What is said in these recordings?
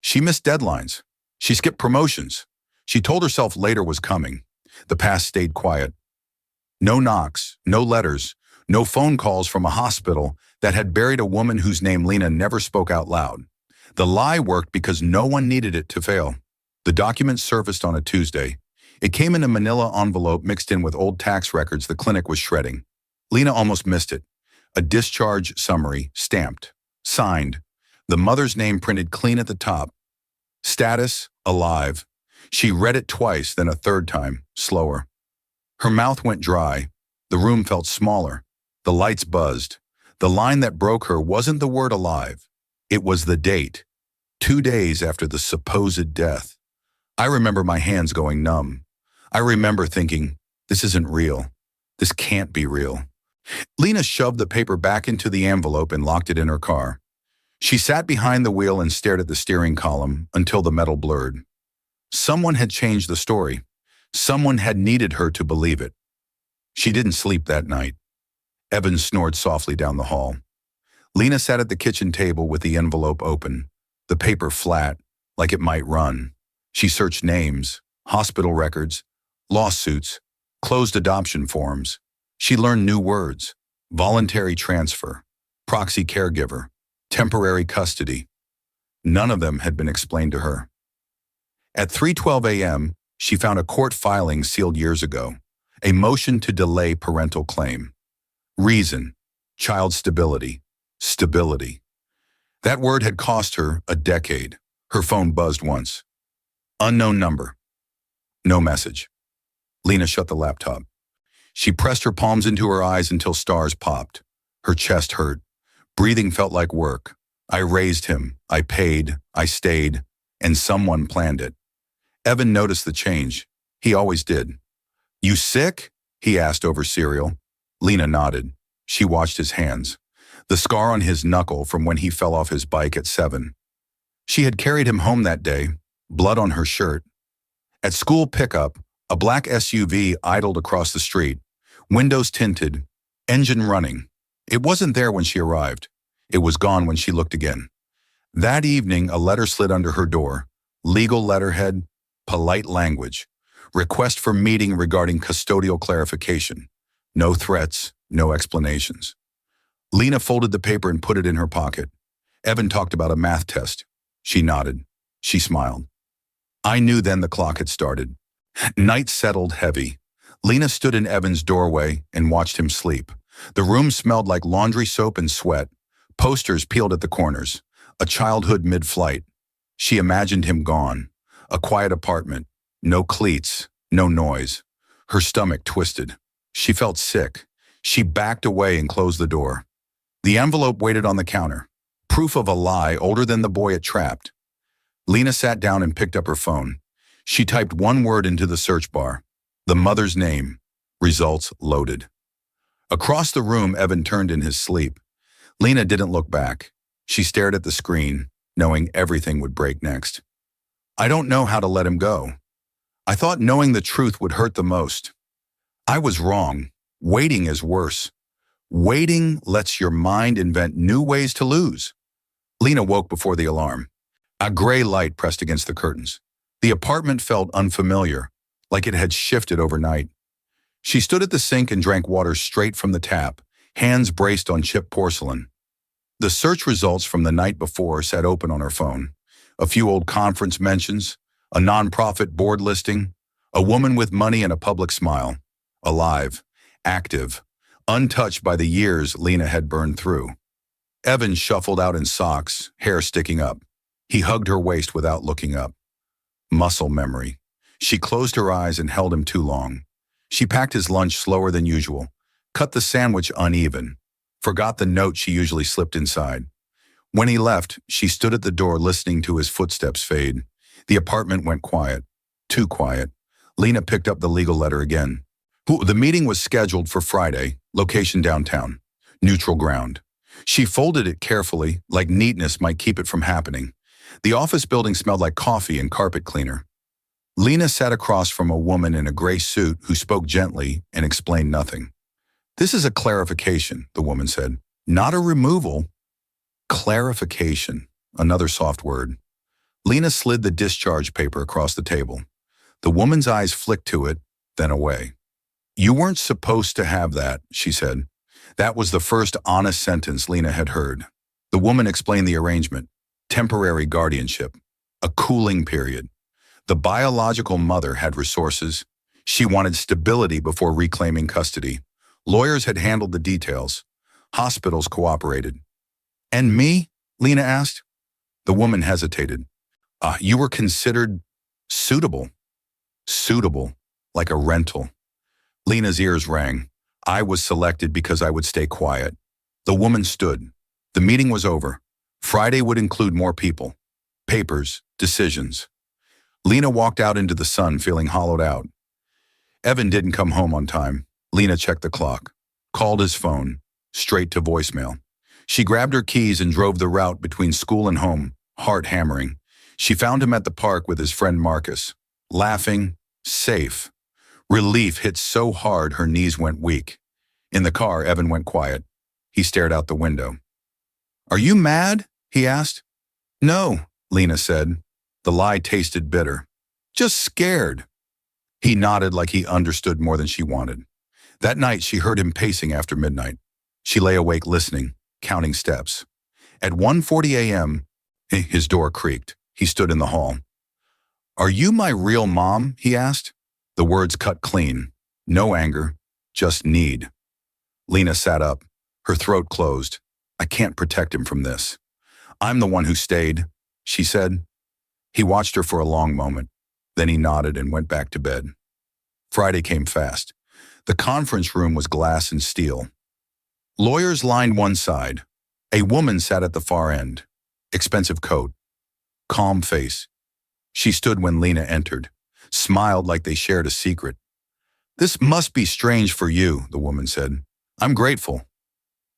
She missed deadlines. She skipped promotions. She told herself later was coming. The past stayed quiet. No knocks, no letters, no phone calls from a hospital that had buried a woman whose name Lena never spoke out loud. The lie worked because no one needed it to fail. The document surfaced on a Tuesday. It came in a manila envelope mixed in with old tax records the clinic was shredding. Lena almost missed it. A discharge summary, stamped, signed. The mother's name printed clean at the top. Status, alive. She read it twice, then a third time, slower. Her mouth went dry. The room felt smaller. The lights buzzed. The line that broke her wasn't the word alive. It was the date. 2 days after the supposed death. I remember my hands going numb. I remember thinking, this isn't real. This can't be real. Lena shoved the paper back into the envelope and locked it in her car. She sat behind the wheel and stared at the steering column until the metal blurred. Someone had changed the story. Someone had needed her to believe it. She didn't sleep that night. Evan snored softly down the hall. Lena sat at the kitchen table with the envelope open, the paper flat, like it might run. She searched names, hospital records, lawsuits, closed adoption forms. She learned new words: voluntary transfer, proxy caregiver, temporary custody. None of them had been explained to her. At 3:12 a.m., she found a court filing sealed years ago, a motion to delay parental claim. Reason: child stability. Stability. That word had cost her a decade. Her phone buzzed once. Unknown number. No message. Lena shut the laptop. She pressed her palms into her eyes until stars popped. Her chest hurt. Breathing felt like work. I raised him. I paid. I stayed. And someone planned it. Evan noticed the change. He always did. You sick? He asked over cereal. Lena nodded. She watched his hands. The scar on his knuckle from when he fell off his bike at 7. She had carried him home that day, blood on her shirt. At school pickup, a black SUV idled across the street, windows tinted, engine running. It wasn't there when she arrived. It was gone when she looked again. That evening, a letter slid under her door. Legal letterhead, polite language. Request for meeting regarding custodial clarification. No threats, no explanations. Lena folded the paper and put it in her pocket. Evan talked about a math test. She nodded. She smiled. I knew then the clock had started. Night settled heavy. Lena stood in Evan's doorway and watched him sleep. The room smelled like laundry soap and sweat. Posters peeled at the corners. A childhood mid-flight. She imagined him gone. A quiet apartment. No cleats. No noise. Her stomach twisted. She felt sick. She backed away and closed the door. The envelope waited on the counter. Proof of a lie older than the boy it trapped. Lena sat down and picked up her phone. She typed one word into the search bar. The mother's name. Results loaded. Across the room, Evan turned in his sleep. Lena didn't look back. She stared at the screen, knowing everything would break next. I don't know how to let him go. I thought knowing the truth would hurt the most. I was wrong. Waiting is worse. Waiting lets your mind invent new ways to lose. Lena woke before the alarm. A gray light pressed against the curtains. The apartment felt unfamiliar, like it had shifted overnight. She stood at the sink and drank water straight from the tap, hands braced on chipped porcelain. The search results from the night before sat open on her phone. A few old conference mentions, a nonprofit board listing, a woman with money and a public smile. Alive, active, untouched by the years Lena had burned through. Evan shuffled out in socks, hair sticking up. He hugged her waist without looking up. Muscle memory. She closed her eyes and held him too long. She packed his lunch slower than usual, cut the sandwich uneven, forgot the note she usually slipped inside. When he left, she stood at the door listening to his footsteps fade. The apartment went quiet. Too quiet. Lena picked up the legal letter again. The meeting was scheduled for Friday, location downtown. Neutral ground. She folded it carefully, like neatness might keep it from happening. The office building smelled like coffee and carpet cleaner. Lena sat across from a woman in a gray suit who spoke gently and explained nothing. This is a clarification, the woman said. Not a removal. Clarification, another soft word. Lena slid the discharge paper across the table. The woman's eyes flicked to it, then away. "You weren't supposed to have that," she said. That was the first honest sentence Lena had heard. The woman explained the arrangement: temporary guardianship, a cooling period. The biological mother had resources. She wanted stability before reclaiming custody. Lawyers had handled the details. Hospitals cooperated. "And me?" Lena asked. The woman hesitated. You were considered suitable." Suitable, like a rental. Lena's ears rang. I was selected because I would stay quiet. The woman stood. The meeting was over. Friday would include more people. Papers, decisions. Lena walked out into the sun feeling hollowed out. Evan didn't come home on time. Lena checked the clock. Called his phone. Straight to voicemail. She grabbed her keys and drove the route between school and home, heart hammering. She found him at the park with his friend Marcus. Laughing, safe. Relief hit so hard her knees went weak. In the car, Evan went quiet. He stared out the window. "Are you mad?" he asked. "No," Lena said. The lie tasted bitter. "Just scared." He nodded like he understood more than she wanted. That night, she heard him pacing after midnight. She lay awake listening, counting steps. At 1:40 a.m., his door creaked. He stood in the hall. "Are you my real mom?" he asked. The words cut clean. No anger, just need. Lena sat up. Her throat closed. "I can't protect him from this." "I'm the one who stayed," she said. He watched her for a long moment. Then he nodded and went back to bed. Friday came fast. The conference room was glass and steel. Lawyers lined one side. A woman sat at the far end. Expensive coat. Calm face. She stood when Lena entered. Smiled like they shared a secret. "This must be strange for you," the woman said. "I'm grateful."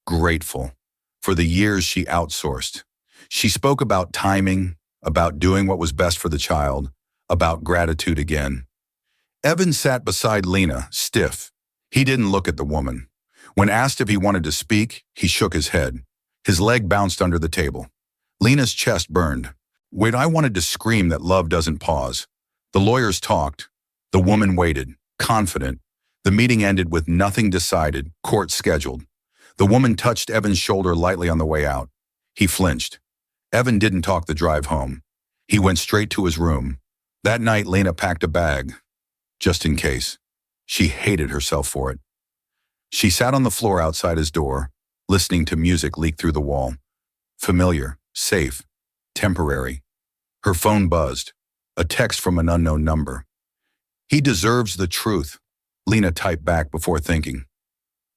Grateful. For the years she outsourced. She spoke about timing, about doing what was best for the child, about gratitude again. Evan sat beside Lena, stiff. He didn't look at the woman. When asked if he wanted to speak, he shook his head. His leg bounced under the table. Lena's chest burned. Wait, I wanted to scream that love doesn't pause. The lawyers talked. The woman waited, confident. The meeting ended with nothing decided, court scheduled. The woman touched Evan's shoulder lightly on the way out. He flinched. Evan didn't talk the drive home. He went straight to his room. That night, Lena packed a bag, just in case. She hated herself for it. She sat on the floor outside his door, listening to music leak through the wall. Familiar, safe, temporary. Her phone buzzed. A text from an unknown number. "He deserves the truth," Lena typed back before thinking.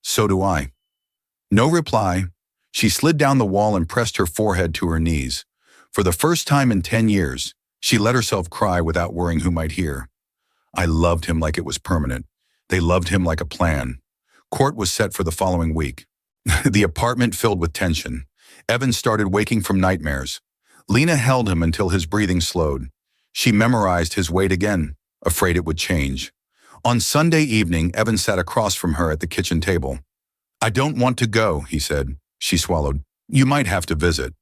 "So do I." No reply. She slid down the wall and pressed her forehead to her knees. For the first time in 10 years, she let herself cry without worrying who might hear. I loved him like it was permanent. They loved him like a plan. Court was set for the following week. The apartment filled with tension. Evan started waking from nightmares. Lena held him until his breathing slowed. She memorized his weight again, afraid it would change. On Sunday evening, Evan sat across from her at the kitchen table. "I don't want to go," he said. She swallowed. "You might have to visit."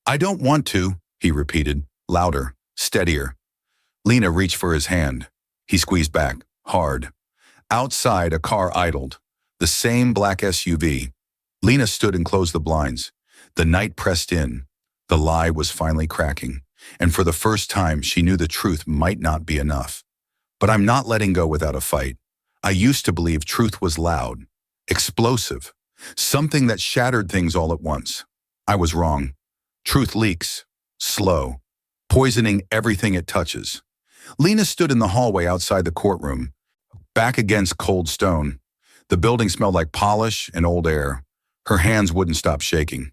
"I don't want to," he repeated, louder, steadier. Lena reached for his hand. He squeezed back, hard. Outside, a car idled. The same black SUV. Lena stood and closed the blinds. The night pressed in. The lie was finally cracking. And for the first time, she knew the truth might not be enough. But I'm not letting go without a fight. I used to believe truth was loud, explosive, something that shattered things all at once. I was wrong. Truth leaks, slow, poisoning everything it touches. Lena stood in the hallway outside the courtroom, back against cold stone. The building smelled like polish and old air. Her hands wouldn't stop shaking.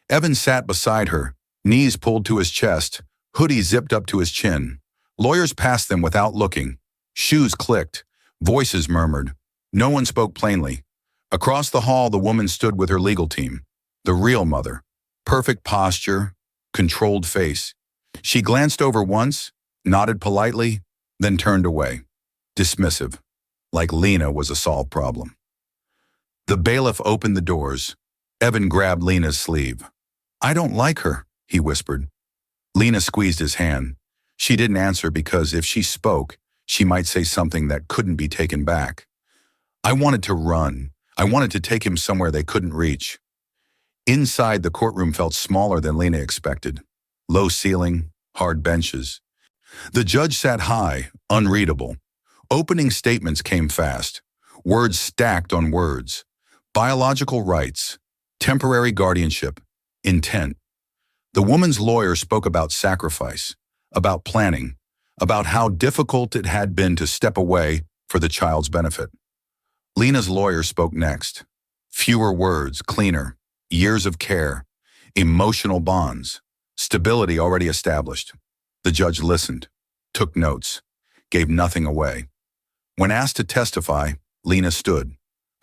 Evan sat beside her, knees pulled to his chest, hoodie zipped up to his chin. Lawyers passed them without looking. Shoes clicked. Voices murmured. No one spoke plainly. Across the hall, the woman stood with her legal team. The real mother. Perfect posture, controlled face. She glanced over once, nodded politely, then turned away. Dismissive. Like Lena was a solved problem. The bailiff opened the doors. Evan grabbed Lena's sleeve. "I don't like her," he whispered. Lena squeezed his hand. She didn't answer because if she spoke, she might say something that couldn't be taken back. I wanted to run. I wanted to take him somewhere they couldn't reach. Inside, the courtroom felt smaller than Lena expected. Low ceiling, hard benches. The judge sat high, unreadable. Opening statements came fast. Words stacked on words. Biological rights, temporary guardianship, intent. The woman's lawyer spoke about sacrifice, about planning, about how difficult it had been to step away for the child's benefit. Lena's lawyer spoke next. Fewer words, cleaner, years of care, emotional bonds, stability already established. The judge listened, took notes, gave nothing away. When asked to testify, Lena stood.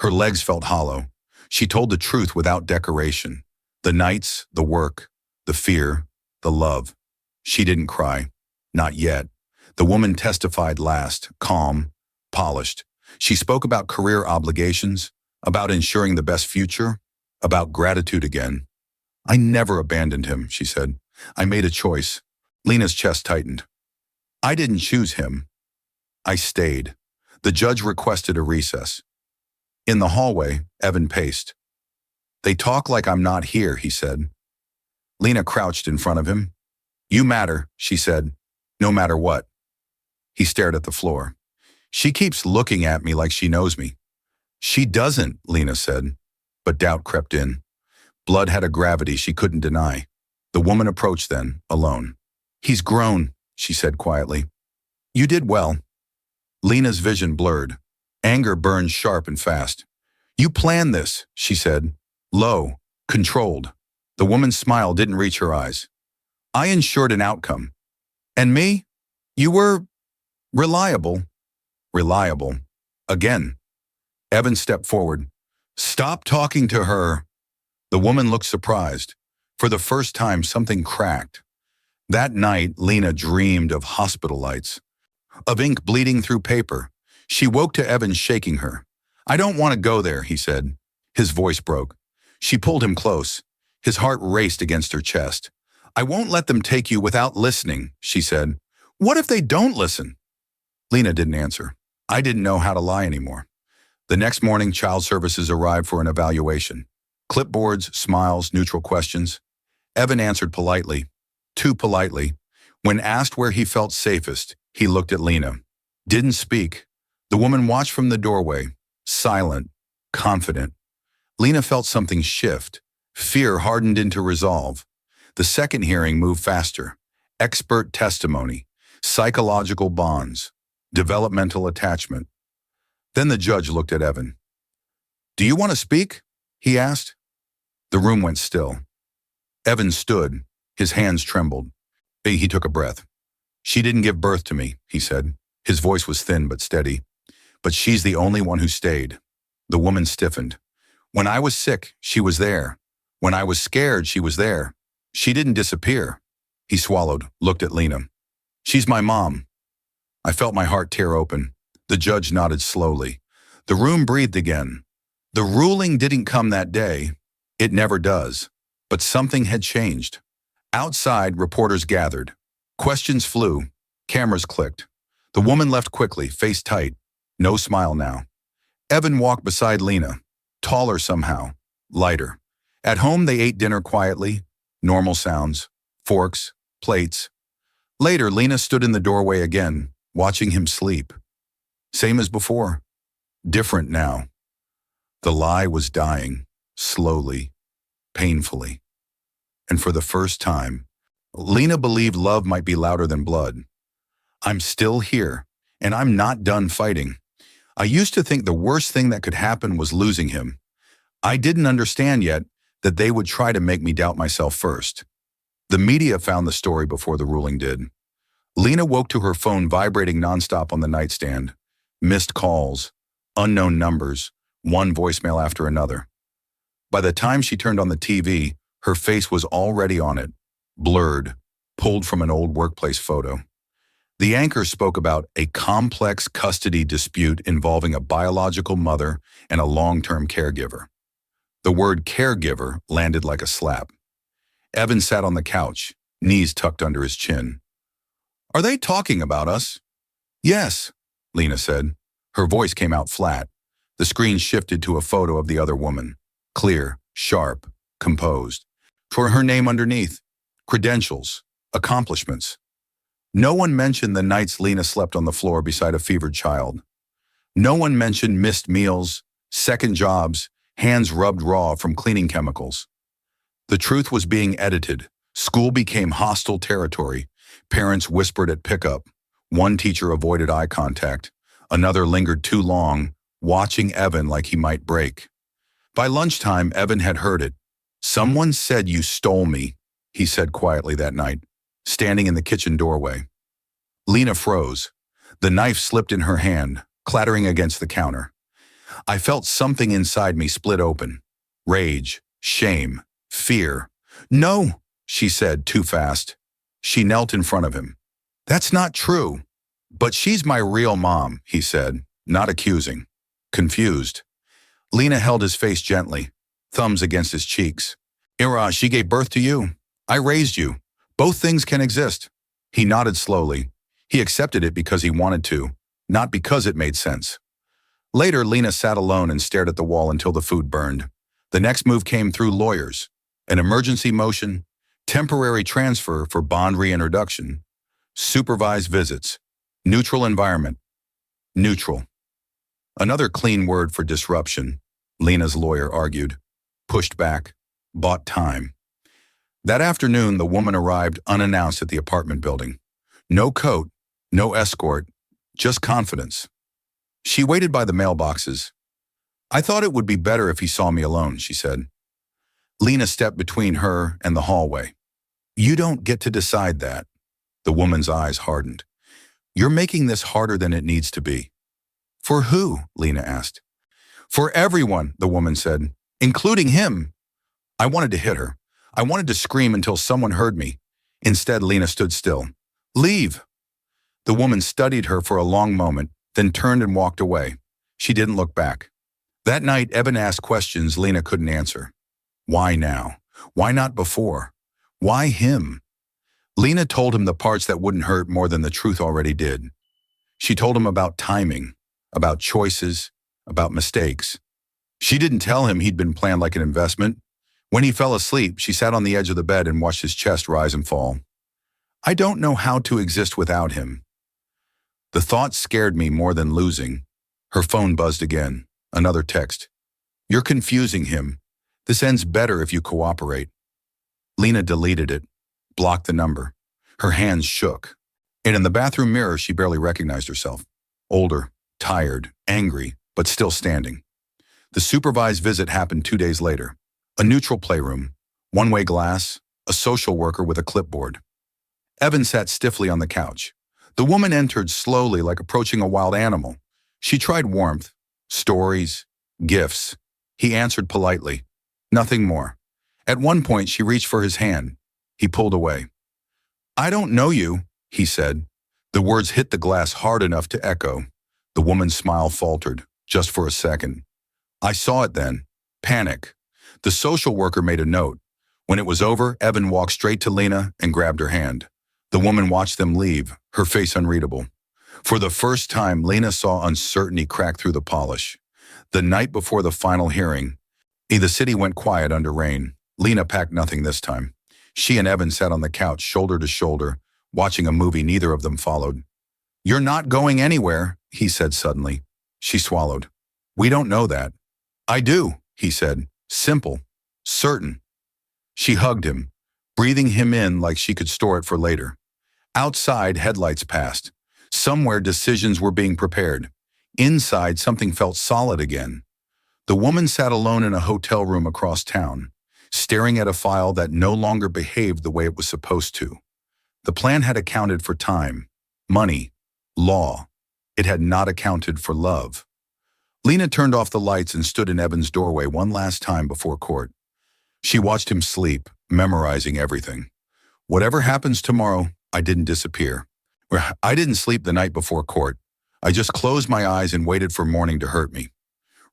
Her legs felt hollow. She told the truth without decoration. The nights, the work, the fear, the love. She didn't cry. Not yet. The woman testified last, calm, polished. She spoke about career obligations, about ensuring the best future, about gratitude again. I never abandoned him, she said. I made a choice. Lena's chest tightened. I didn't choose him. I stayed. The judge requested a recess. In the hallway, Evan paced. They talk like I'm not here, he said. Lena crouched in front of him. You matter, she said, no matter what. He stared at the floor. She keeps looking at me like she knows me. She doesn't, Lena said, but doubt crept in. Blood had a gravity she couldn't deny. The woman approached then, alone. He's grown, she said quietly. You did well. Lena's vision blurred. Anger burned sharp and fast. You planned this, she said, low, controlled. The woman's smile didn't reach her eyes. I ensured an outcome. And me? You were reliable. Reliable. Again. Evan stepped forward. Stop talking to her. The woman looked surprised. For the first time, something cracked. That night, Lena dreamed of hospital lights, of ink bleeding through paper. She woke to Evan shaking her. I don't want to go there, he said. His voice broke. She pulled him close. His heart raced against her chest. I won't let them take you without listening, she said. What if they don't listen? Lena didn't answer. I didn't know how to lie anymore. The next morning, child services arrived for an evaluation. Clipboards, smiles, neutral questions. Evan answered politely, too politely. When asked where he felt safest, he looked at Lena. Didn't speak. The woman watched from the doorway, silent, confident. Lena felt something shift. Fear hardened into resolve. The second hearing moved faster. Expert testimony, psychological bonds, developmental attachment. Then the judge looked at Evan. Do you want to speak? He asked. The room went still. Evan stood. His hands trembled. He took a breath. She didn't give birth to me, he said. His voice was thin but steady. But she's the only one who stayed. The woman stiffened. When I was sick, she was there. When I was scared, she was there. She didn't disappear. He swallowed, looked at Lena. She's my mom. I felt my heart tear open. The judge nodded slowly. The room breathed again. The ruling didn't come that day. It never does. But something had changed. Outside, reporters gathered. Questions flew. Cameras clicked. The woman left quickly, face tight. No smile now. Evan walked beside Lena. Taller somehow. Lighter. At home, they ate dinner quietly. Normal sounds. Forks. Plates. Later, Lena stood in the doorway again, watching him sleep. Same as before. Different now. The lie was dying. Slowly. Painfully. And for the first time, Lena believed love might be louder than blood. I'm still here, and I'm not done fighting. I used to think the worst thing that could happen was losing him. I didn't understand yet that they would try to make me doubt myself first. The media found the story before the ruling did. Lena woke to her phone vibrating nonstop on the nightstand. Missed calls, unknown numbers, one voicemail after another. By the time she turned on the TV, her face was already on it, blurred, pulled from an old workplace photo. The anchor spoke about a complex custody dispute involving a biological mother and a long-term caregiver. The word caregiver landed like a slap. Evan sat on the couch, knees tucked under his chin. Are they talking about us? Yes, Lena said. Her voice came out flat. The screen shifted to a photo of the other woman. Clear, sharp, composed. For her name underneath. Credentials. Accomplishments. No one mentioned the nights Lena slept on the floor beside a fevered child. No one mentioned missed meals, second jobs, hands rubbed raw from cleaning chemicals. The truth was being edited. School became hostile territory. Parents whispered at pickup. One teacher avoided eye contact. Another lingered too long, watching Evan like he might break. By lunchtime, Evan had heard it. Someone said you stole me, he said quietly that night, standing in the kitchen doorway. Lena froze. The knife slipped in her hand, clattering against the counter. I felt something inside me split open. Rage, shame, fear. No, she said too fast. She knelt in front of him. That's not true. But she's my real mom, he said, not accusing. Confused. Lena held his face gently, thumbs against his cheeks. Ira, she gave birth to you. I raised you. Both things can exist. He nodded slowly. He accepted it because he wanted to, not because it made sense. Later, Lena sat alone and stared at the wall until the food burned. The next move came through lawyers. An emergency motion, temporary transfer for bond reintroduction, supervised visits, neutral environment. Neutral. Another clean word for disruption, Lena's lawyer argued. Pushed back, bought time. That afternoon, the woman arrived unannounced at the apartment building. No coat, no escort, just confidence. She waited by the mailboxes. I thought it would be better if he saw me alone, she said. Lena stepped between her and the hallway. You don't get to decide that. The woman's eyes hardened. You're making this harder than it needs to be. For who? Lena asked. For everyone, the woman said, including him. I wanted to hit her. I wanted to scream until someone heard me. Instead, Lena stood still. Leave. The woman studied her for a long moment, then turned and walked away. She didn't look back. That night, Evan asked questions Lena couldn't answer. Why now? Why not before? Why him? Lena told him the parts that wouldn't hurt more than the truth already did. She told him about timing, about choices, about mistakes. She didn't tell him he'd been planned like an investment. When he fell asleep, she sat on the edge of the bed and watched his chest rise and fall. I don't know how to exist without him. The thought scared me more than losing. Her phone buzzed again. Another text. You're confusing him. This ends better if you cooperate. Lena deleted it, blocked the number. Her hands shook. And in the bathroom mirror, she barely recognized herself. Older, tired, angry, but still standing. The supervised visit happened 2 days later. A neutral playroom, one-way glass, a social worker with a clipboard. Evan sat stiffly on the couch. The woman entered slowly like approaching a wild animal. She tried warmth, stories, gifts. He answered politely. Nothing more. At one point, she reached for his hand. He pulled away. I don't know you, he said. The words hit the glass hard enough to echo. The woman's smile faltered, just for a second. I saw it then. Panic. The social worker made a note. When it was over, Evan walked straight to Lena and grabbed her hand. The woman watched them leave, her face unreadable. For the first time, Lena saw uncertainty crack through the polish. The night before the final hearing, the city went quiet under rain. Lena packed nothing this time. She and Evan sat on the couch, shoulder to shoulder, watching a movie neither of them followed. You're not going anywhere, he said suddenly. She swallowed. We don't know that. I do, he said. Simple. Certain. She hugged him, breathing him in like she could store it for later. Outside, headlights passed. Somewhere, decisions were being prepared. Inside, something felt solid again. The woman sat alone in a hotel room across town, staring at a file that no longer behaved the way it was supposed to. The plan had accounted for time, money, law. It had not accounted for love. Lena turned off the lights and stood in Evan's doorway one last time before court. She watched him sleep, memorizing everything. Whatever happens tomorrow, I didn't disappear. I didn't sleep the night before court. I just closed my eyes and waited for morning to hurt me.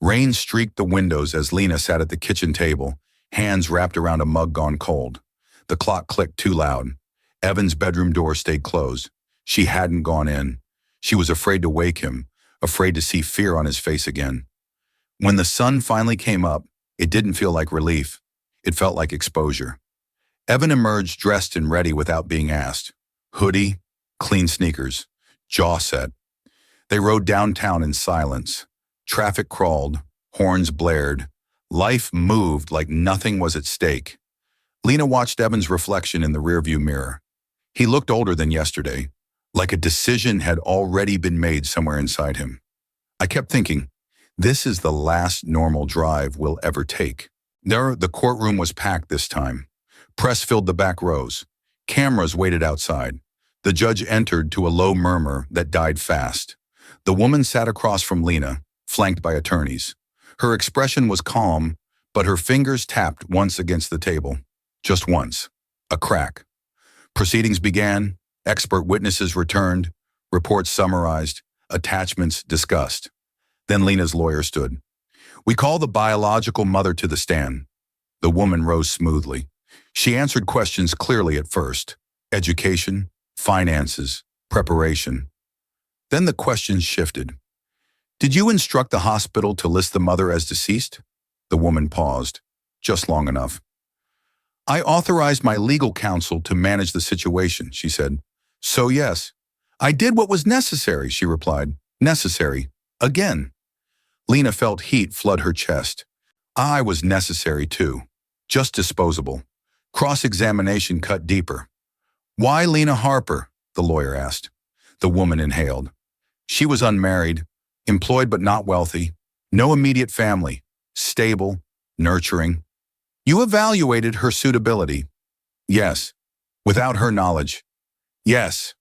Rain streaked the windows as Lena sat at the kitchen table, hands wrapped around a mug gone cold. The clock clicked too loud. Evan's bedroom door stayed closed. She hadn't gone in. She was afraid to wake him, afraid to see fear on his face again. When the sun finally came up, it didn't feel like relief. It felt like exposure. Evan emerged dressed and ready without being asked. Hoodie, clean sneakers, jaw set. They rode downtown in silence. Traffic crawled, horns blared. Life moved like nothing was at stake. Lena watched Evan's reflection in the rearview mirror. He looked older than yesterday, like a decision had already been made somewhere inside him. I kept thinking, this is the last normal drive we'll ever take. The courtroom was packed this time. Press filled the back rows. Cameras waited outside. The judge entered to a low murmur that died fast. The woman sat across from Lena, flanked by attorneys. Her expression was calm, but her fingers tapped once against the table. Just once. A crack. Proceedings began. Expert witnesses returned. Reports summarized. Attachments discussed. Then Lena's lawyer stood. We call the biological mother to the stand. The woman rose smoothly. She answered questions clearly at first. Education, finances, preparation. Then the questions shifted. Did you instruct the hospital to list the mother as deceased? The woman paused, just long enough. I authorized my legal counsel to manage the situation, she said. So yes, I did what was necessary, she replied. Necessary. Again. Lena felt heat flood her chest. I was necessary too. Just disposable. Cross-examination cut deeper. Why Lena Harper? The lawyer asked. The woman inhaled. She was unmarried, employed but not wealthy, no immediate family, stable, nurturing. You evaluated her suitability. Yes. Without her knowledge. Yes.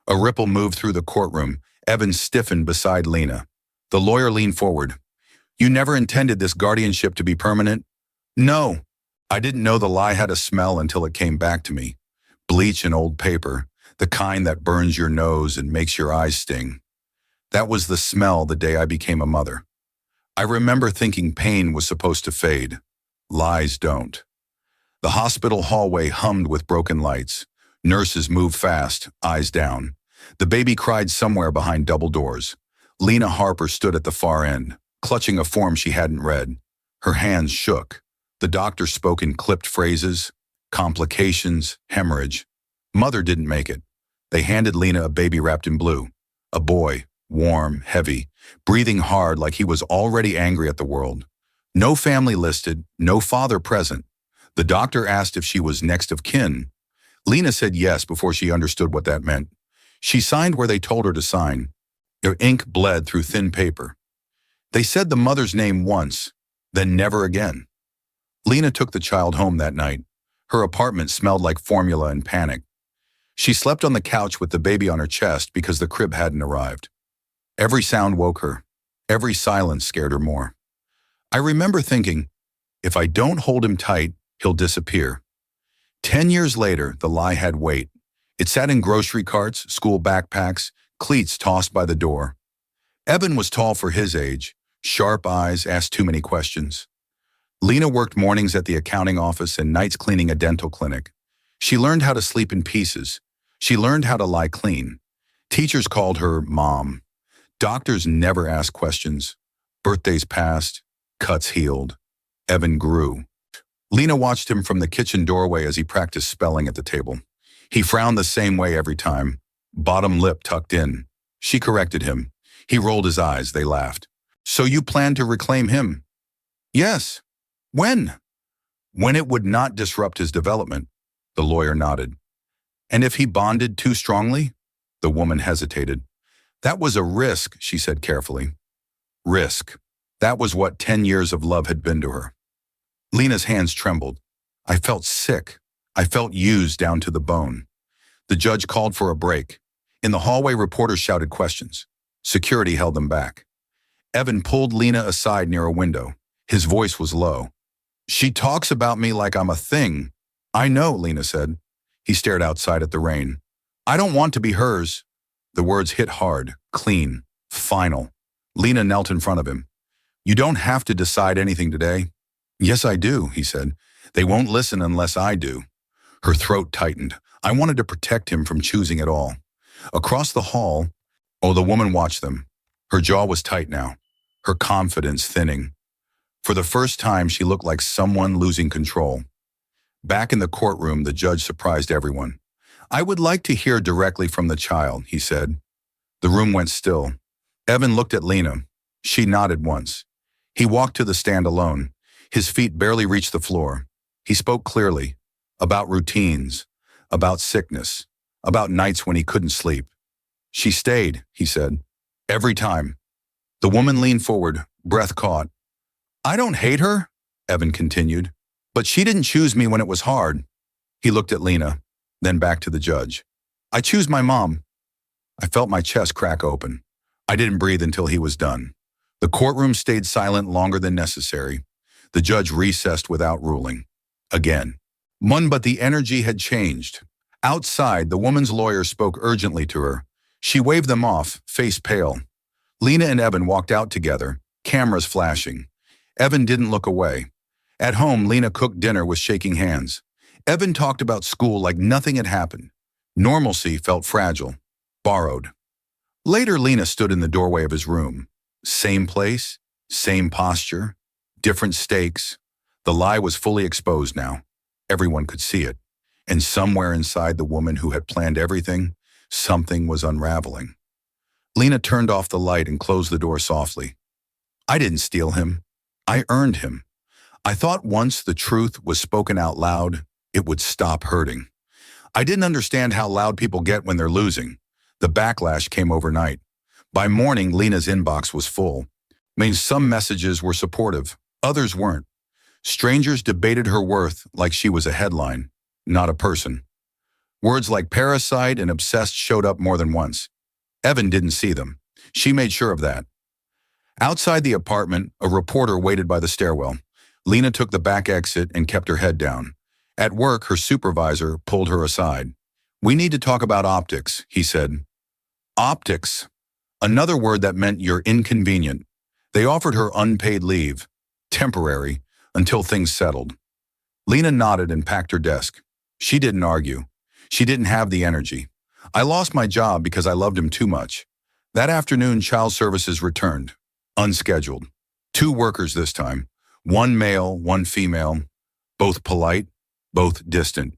A ripple moved through the courtroom. Evan stiffened beside Lena. The lawyer leaned forward. You never intended this guardianship to be permanent? No. I didn't know the lie had a smell until it came back to me. Bleach and old paper, the kind that burns your nose and makes your eyes sting. That was the smell the day I became a mother. I remember thinking pain was supposed to fade. Lies don't. The hospital hallway hummed with broken lights. Nurses moved fast, eyes down. The baby cried somewhere behind double doors. Lena Harper stood at the far end, clutching a form she hadn't read. Her hands shook. The doctor spoke in clipped phrases. Complications, hemorrhage. Mother didn't make it. They handed Lena a baby wrapped in blue. A boy, warm, heavy, breathing hard like he was already angry at the world. No family listed, no father present. The doctor asked if she was next of kin. Lena said yes before she understood what that meant. She signed where they told her to sign. Her ink bled through thin paper. They said the mother's name once, then never again. Lena took the child home that night. Her apartment smelled like formula and panic. She slept on the couch with the baby on her chest because the crib hadn't arrived. Every sound woke her. Every silence scared her more. I remember thinking, if I don't hold him tight, he'll disappear. 10 years later, the lie had weight. It sat in grocery carts, school backpacks, cleats tossed by the door. Evan was tall for his age, sharp eyes, asked too many questions. Lena worked mornings at the accounting office and nights cleaning a dental clinic. She learned how to sleep in pieces. She learned how to lie clean. Teachers called her Mom. Doctors never asked questions. Birthdays passed. Cuts healed. Evan grew. Lena watched him from the kitchen doorway as he practiced spelling at the table. He frowned the same way every time. Bottom lip tucked in. She corrected him. He rolled his eyes. They laughed. So you plan to reclaim him? Yes. When? When it would not disrupt his development. The lawyer nodded. And if he bonded too strongly? The woman hesitated. That was a risk, she said carefully. Risk. That was what 10 years of love had been to her. Lena's hands trembled. I felt sick. I felt used down to the bone. The judge called for a break. In the hallway, reporters shouted questions. Security held them back. Evan pulled Lena aside near a window. His voice was low. She talks about me like I'm a thing. I know, Lena said. He stared outside at the rain. I don't want to be hers. The words hit hard, clean, final. Lena knelt in front of him. You don't have to decide anything today. Yes, I do, he said. They won't listen unless I do. Her throat tightened. I wanted to protect him from choosing it all. Across the hall, oh, the woman watched them. Her jaw was tight now, her confidence thinning. For the first time, she looked like someone losing control. Back in the courtroom, the judge surprised everyone. I would like to hear directly from the child, he said. The room went still. Evan looked at Lena. She nodded once. He walked to the stand alone. His feet barely reached the floor. He spoke clearly, about routines, about sickness, about nights when he couldn't sleep. She stayed, he said. Every time. The woman leaned forward, breath caught. I don't hate her, Evan continued, but she didn't choose me when it was hard. He looked at Lena, then back to the judge. I choose my mom. I felt my chest crack open. I didn't breathe until he was done. The courtroom stayed silent longer than necessary. The judge recessed without ruling. Again. But the energy had changed. Outside, the woman's lawyer spoke urgently to her. She waved them off, face pale. Lena and Evan walked out together, cameras flashing. Evan didn't look away. At home, Lena cooked dinner with shaking hands. Evan talked about school like nothing had happened. Normalcy felt fragile, borrowed. Later, Lena stood in the doorway of his room. Same place, same posture, different stakes. The lie was fully exposed now. Everyone could see it. And somewhere inside the woman who had planned everything, something was unraveling. Lena turned off the light and closed the door softly. I didn't steal him. I earned him. I thought once the truth was spoken out loud, it would stop hurting. I didn't understand how loud people get when they're losing. The backlash came overnight. By morning, Lena's inbox was full. Some messages were supportive, others weren't. Strangers debated her worth like she was a headline, not a person. Words like parasite and obsessed showed up more than once. Evan didn't see them. She made sure of that. Outside the apartment, a reporter waited by the stairwell. Lena took the back exit and kept her head down. At work, her supervisor pulled her aside. We need to talk about optics, he said. Optics. Another word that meant you're inconvenient. They offered her unpaid leave, temporary, until things settled. Lena nodded and packed her desk. She didn't argue. She didn't have the energy. I lost my job because I loved him too much. That afternoon, child services returned, unscheduled. 2 workers this time, 1 male, 1 female, both polite, both distant.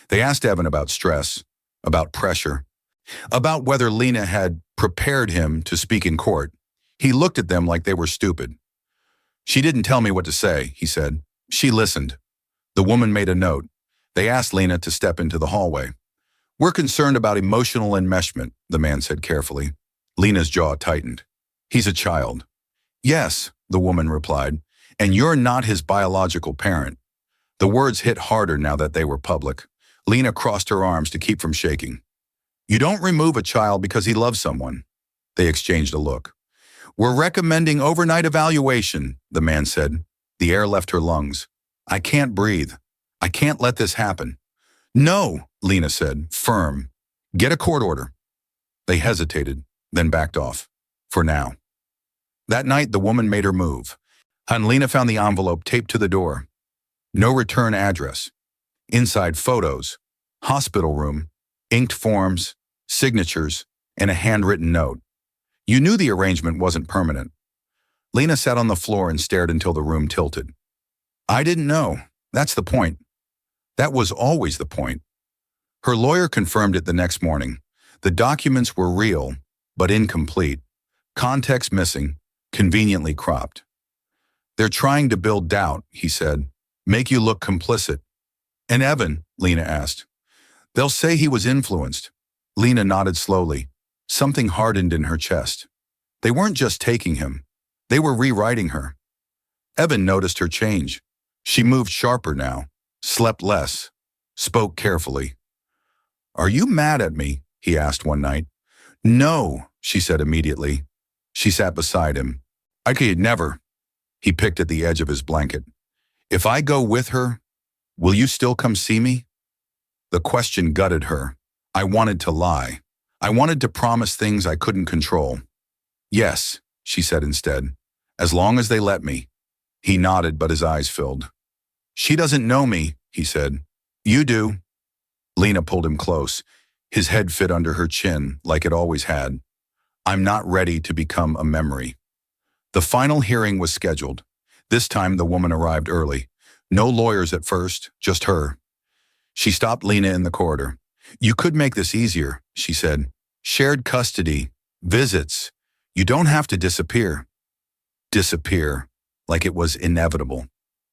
They asked Evan about stress, about pressure, about whether Lena had prepared him to speak in court. He looked at them like they were stupid. She didn't tell me what to say, he said. She listened. The woman made a note. They asked Lena to step into the hallway. We're concerned about emotional enmeshment, the man said carefully. Lena's jaw tightened. He's a child. Yes, the woman replied, and you're not his biological parent. The words hit harder now that they were public. Lena crossed her arms to keep from shaking. You don't remove a child because he loves someone. They exchanged a look. We're recommending overnight evaluation, the man said. The air left her lungs. I can't breathe. I can't let this happen. No, Lena said, firm. Get a court order. They hesitated, then backed off. For now. That night, the woman made her move. Lena found the envelope taped to the door. No return address. Inside, photos, hospital room, inked forms, signatures, and a handwritten note. You knew the arrangement wasn't permanent. Lena sat on the floor and stared until the room tilted. I didn't know. That's the point. That was always the point. Her lawyer confirmed it the next morning. The documents were real, but incomplete. Context missing, conveniently cropped. They're trying to build doubt, he said. Make you look complicit. And Evan, Lena asked. They'll say he was influenced. Lena nodded slowly. Something hardened in her chest. They weren't just taking him. They were rewriting her. Evan noticed her change. She moved sharper now, slept less, spoke carefully. Are you mad at me? He asked one night. No, she said immediately. She sat beside him. I could never. He picked at the edge of his blanket. If I go with her, will you still come see me? The question gutted her. I wanted to lie. I wanted to promise things I couldn't control. Yes, she said instead, as long as they let me. He nodded, but his eyes filled. She doesn't know me, he said. You do. Lena pulled him close. His head fit under her chin like it always had. I'm not ready to become a memory. The final hearing was scheduled. This time the woman arrived early. No lawyers at first, just her. She stopped Lena in the corridor. You could make this easier, she said. Shared custody, visits. You don't have to disappear. Disappear, like it was inevitable.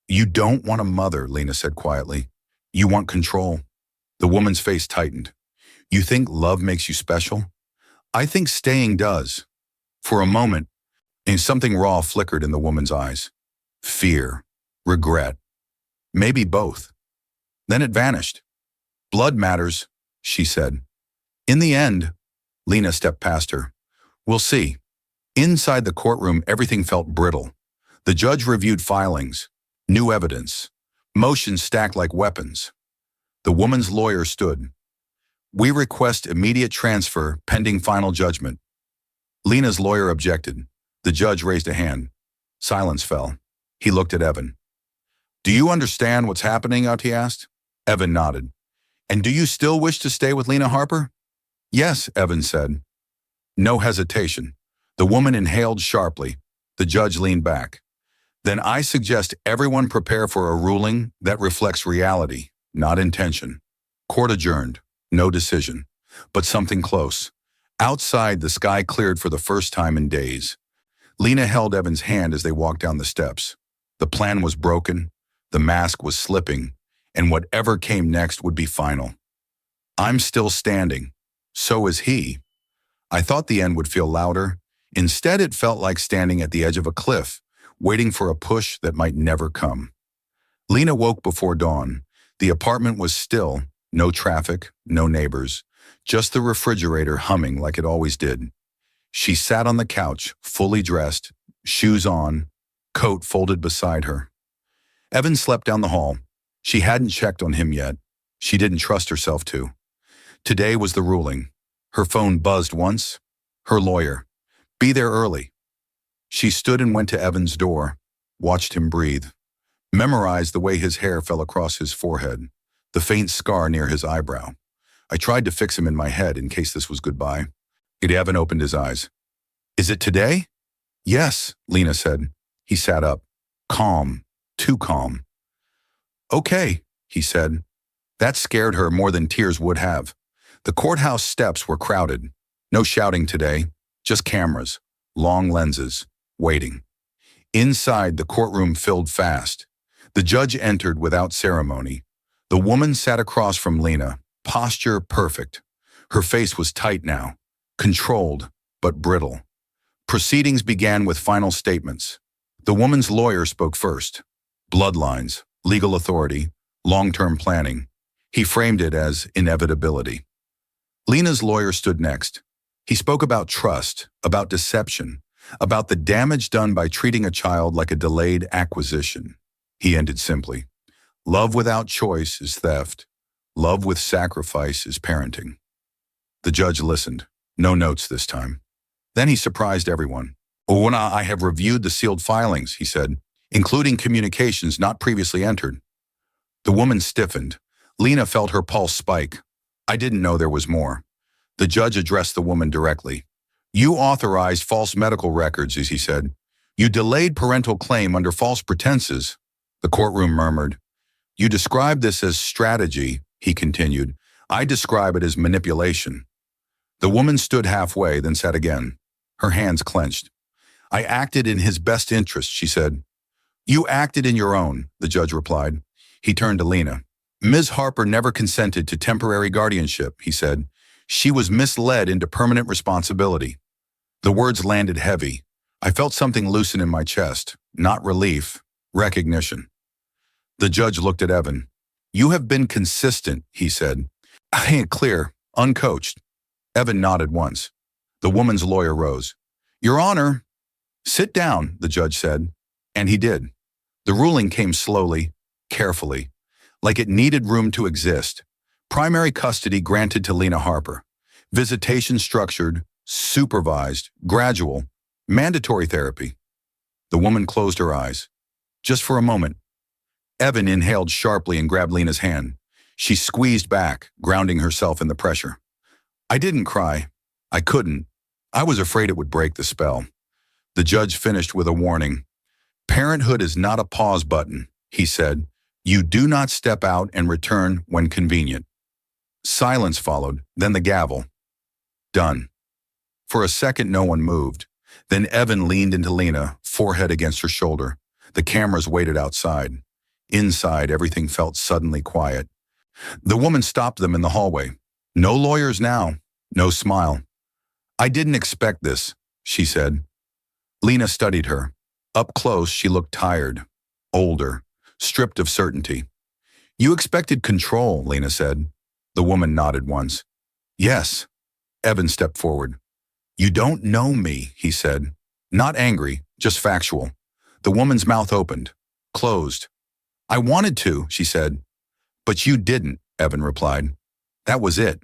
You don't want a mother, Lena said quietly. You want control. The woman's face tightened. You think love makes you special? I think staying does. For a moment, and something raw flickered in the woman's eyes. Fear, regret, maybe both. Then it vanished. Blood matters, she said. In the end, Lena stepped past her. We'll see. Inside the courtroom, everything felt brittle. The judge reviewed filings, new evidence, motions stacked like weapons. The woman's lawyer stood. We request immediate transfer pending final judgment. Lena's lawyer objected. The judge raised a hand. Silence fell. He looked at Evan. Do you understand what's happening out? He asked. Evan nodded. And do you still wish to stay with Lena Harper? Yes, Evan said. No hesitation. The woman inhaled sharply. The judge leaned back. Then I suggest everyone prepare for a ruling that reflects reality, not intention. Court adjourned. No decision. But something close. Outside, the sky cleared for the first time in days. Lena held Evan's hand as they walked down the steps. The plan was broken, the mask was slipping, and whatever came next would be final. I'm still standing. So is he. I thought the end would feel louder. Instead, it felt like standing at the edge of a cliff, waiting for a push that might never come. Lena woke before dawn. The apartment was still, no traffic, no neighbors, just the refrigerator humming like it always did. She sat on the couch, fully dressed, shoes on, coat folded beside her. Evan slept down the hall. She hadn't checked on him yet. She didn't trust herself to. Today was the ruling. Her phone buzzed once. Her lawyer. Be there early. She stood and went to Evan's door, watched him breathe, memorized the way his hair fell across his forehead, the faint scar near his eyebrow. I tried to fix him in my head in case this was goodbye. Evan opened his eyes. Is it today? Yes, Lena said. He sat up. Calm. Too calm. Okay, he said. That scared her more than tears would have. The courthouse steps were crowded. No shouting today, just cameras, long lenses, waiting. Inside, the courtroom filled fast. The judge entered without ceremony. The woman sat across from Lena, posture perfect. Her face was tight now, controlled, but brittle. Proceedings began with final statements. The woman's lawyer spoke first. Bloodlines, legal authority, long-term planning. He framed it as inevitability. Lena's lawyer stood next. He spoke about trust, about deception, about the damage done by treating a child like a delayed acquisition. He ended simply. Love without choice is theft. Love with sacrifice is parenting. The judge listened. No notes this time. Then he surprised everyone. Una, I have reviewed the sealed filings, he said, including communications not previously entered. The woman stiffened. Lena felt her pulse spike. I didn't know there was more. The judge addressed the woman directly. You authorized false medical records, as he said. You delayed parental claim under false pretenses. The courtroom murmured. You described this as strategy, he continued. I describe it as manipulation. The woman stood halfway, then sat again. Her hands clenched. I acted in his best interest, she said. You acted in your own, the judge replied. He turned to Lena. Ms. Harper never consented to temporary guardianship, he said. She was misled into permanent responsibility. The words landed heavy. I felt something loosen in my chest. Not relief, recognition. The judge looked at Evan. You have been consistent, he said. I ain't clear, uncoached. Evan nodded once. The woman's lawyer rose. Your Honor. Sit down, the judge said. And he did. The ruling came slowly, carefully, like it needed room to exist. Primary custody granted to Lena Harper. Visitation structured, supervised, gradual, mandatory therapy. The woman closed her eyes. Just for a moment. Evan inhaled sharply and grabbed Lena's hand. She squeezed back, grounding herself in the pressure. I didn't cry. I couldn't. I was afraid it would break the spell. The judge finished with a warning. Parenthood is not a pause button, he said. You do not step out and return when convenient. Silence followed, then the gavel. Done. For a second, no one moved. Then Evan leaned into Lena, forehead against her shoulder. The cameras waited outside. Inside, everything felt suddenly quiet. The woman stopped them in the hallway. No lawyers now. No smile. I didn't expect this, she said. Lena studied her. Up close, she looked tired, older, stripped of certainty. You expected control, Lena said. The woman nodded once. Yes. Evan stepped forward. You don't know me, he said. Not angry, just factual. The woman's mouth opened, closed. I wanted to, she said. But you didn't, Evan replied. That was it.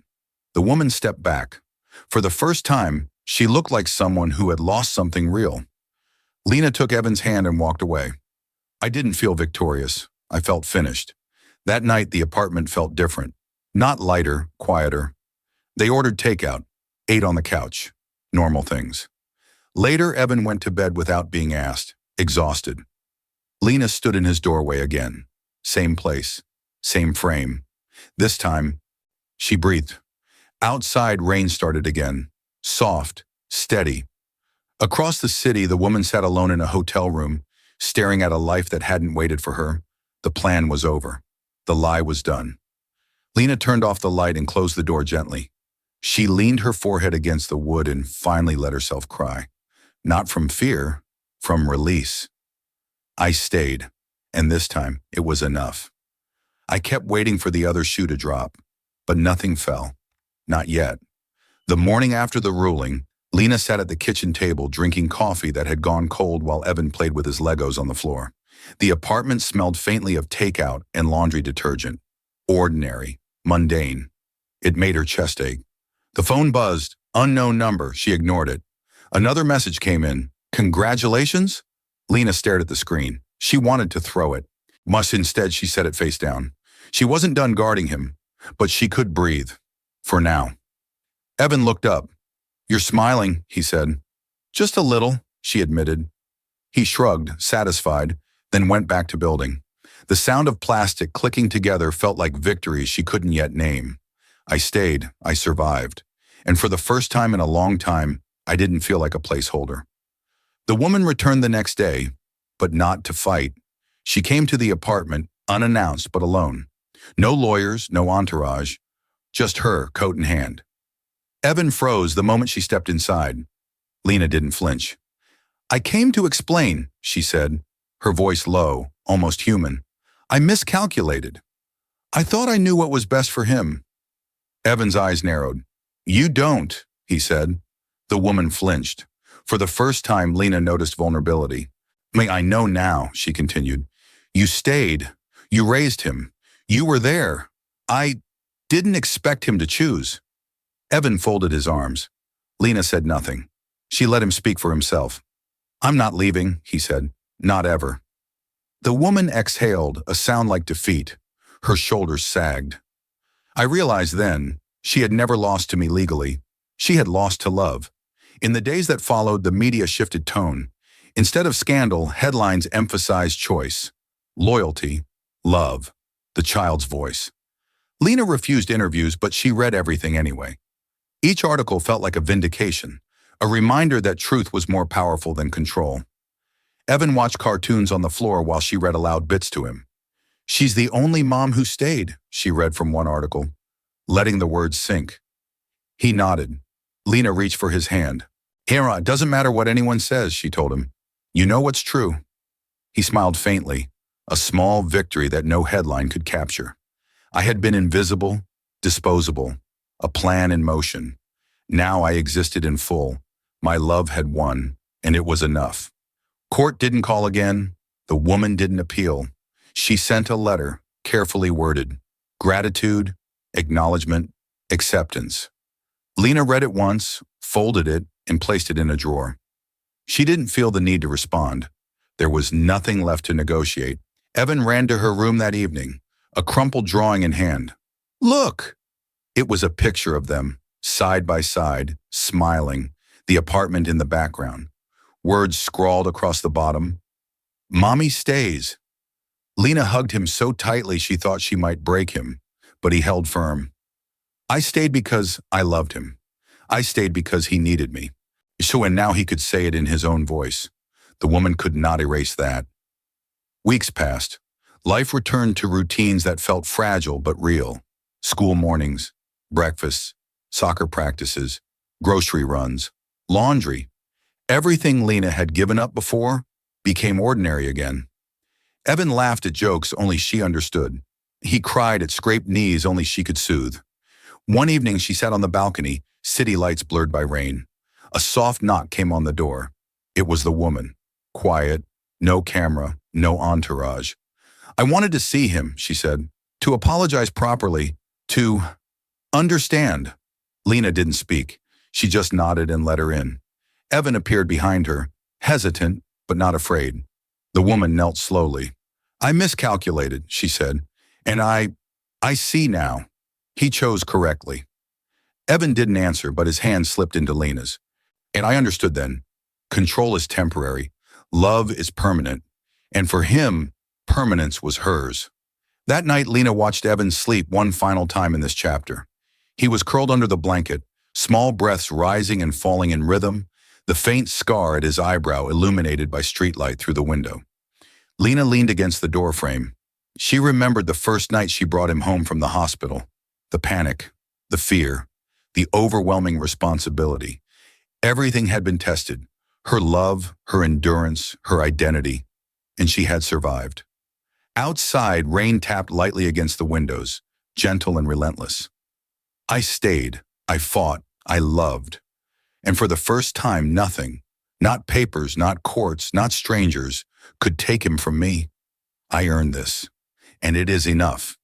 The woman stepped back. For the first time, she looked like someone who had lost something real. Lena took Evan's hand and walked away. I didn't feel victorious. I felt finished. That night, the apartment felt different. Not lighter, quieter. They ordered takeout, ate on the couch. Normal things. Later, Evan went to bed without being asked, exhausted. Lena stood in his doorway again. Same place, same frame. This time, she breathed. Outside, rain started again. Soft, steady. Across the city, the woman sat alone in a hotel room, staring at a life that hadn't waited for her. The plan was over. The lie was done. Lena turned off the light and closed the door gently. She leaned her forehead against the wood and finally let herself cry. Not from fear, from release. I stayed, and this time it was enough. I kept waiting for the other shoe to drop, but nothing fell. Not yet. The morning after the ruling, Lena sat at the kitchen table drinking coffee that had gone cold while Evan played with his Legos on the floor. The apartment smelled faintly of takeout and laundry detergent. Ordinary, mundane. It made her chest ache. The phone buzzed. Unknown number. She ignored it. Another message came in. Congratulations? Lena stared at the screen. She wanted to throw it. Instead, she set it face down. She wasn't done guarding him, but she could breathe. For now. Evan looked up. You're smiling, he said. Just a little, she admitted. He shrugged, satisfied, then went back to building. The sound of plastic clicking together felt like victories she couldn't yet name. I stayed, I survived. And for the first time in a long time, I didn't feel like a placeholder. The woman returned the next day, but not to fight. She came to the apartment, unannounced but alone. No lawyers, no entourage, just her, coat in hand. Evan froze the moment she stepped inside. Lena didn't flinch. I came to explain, she said, her voice low, almost human. I miscalculated. I thought I knew what was best for him. Evan's eyes narrowed. You don't, he said. The woman flinched. For the first time, Lena noticed vulnerability. I know now, she continued. You stayed. You raised him. You were there. I didn't expect him to choose. Evan folded his arms. Lena said nothing. She let him speak for himself. I'm not leaving, he said. Not ever. The woman exhaled, a sound like defeat. Her shoulders sagged. I realized then, she had never lost to me legally. She had lost to love. In the days that followed, the media shifted tone. Instead of scandal, headlines emphasized choice, loyalty, love, the child's voice. Lena refused interviews, but she read everything anyway. Each article felt like a vindication, a reminder that truth was more powerful than control. Evan watched cartoons on the floor while she read aloud bits to him. She's the only mom who stayed, she read from one article, letting the words sink. He nodded. Lena reached for his hand. It doesn't matter what anyone says, she told him. You know what's true. He smiled faintly, a small victory that no headline could capture. I had been invisible, disposable, a plan in motion. Now I existed in full. My love had won, and it was enough. Court didn't call again. The woman didn't appeal. She sent a letter, carefully worded. Gratitude, acknowledgement, acceptance. Lena read it once, folded it, and placed it in a drawer. She didn't feel the need to respond. There was nothing left to negotiate. Evan ran to her room that evening, a crumpled drawing in hand. Look! It was a picture of them, side by side, smiling, the apartment in the background. Words scrawled across the bottom. Mommy stays. Lena hugged him so tightly she thought she might break him, but he held firm. I stayed because I loved him. I stayed because he needed me. And now he could say it in his own voice. The woman could not erase that. Weeks passed. Life returned to routines that felt fragile but real. School mornings, breakfasts, soccer practices, grocery runs, laundry. Everything Lena had given up before became ordinary again. Evan laughed at jokes only she understood. He cried at scraped knees only she could soothe. One evening she sat on the balcony, city lights blurred by rain. A soft knock came on the door. It was the woman. Quiet, no camera, no entourage. I wanted to see him, she said, to apologize properly, to understand. Lena didn't speak. She just nodded and let her in. Evan appeared behind her, hesitant but not afraid. The woman knelt slowly. I miscalculated, she said, and I see now. He chose correctly. Evan didn't answer, but his hand slipped into Lena's. And I understood then. Control is temporary. Love is permanent. And for him, permanence was hers. That night, Lena watched Evan sleep one final time in this chapter. He was curled under the blanket, small breaths rising and falling in rhythm, the faint scar at his eyebrow illuminated by streetlight through the window. Lena leaned against the doorframe. She remembered the first night she brought him home from the hospital. The panic, the fear, the overwhelming responsibility. Everything had been tested. Her love, her endurance, her identity. And she had survived. Outside, rain tapped lightly against the windows, gentle and relentless. I stayed, I fought, I loved. And for the first time, nothing, not papers, not courts, not strangers, could take him from me. I earned this, and it is enough.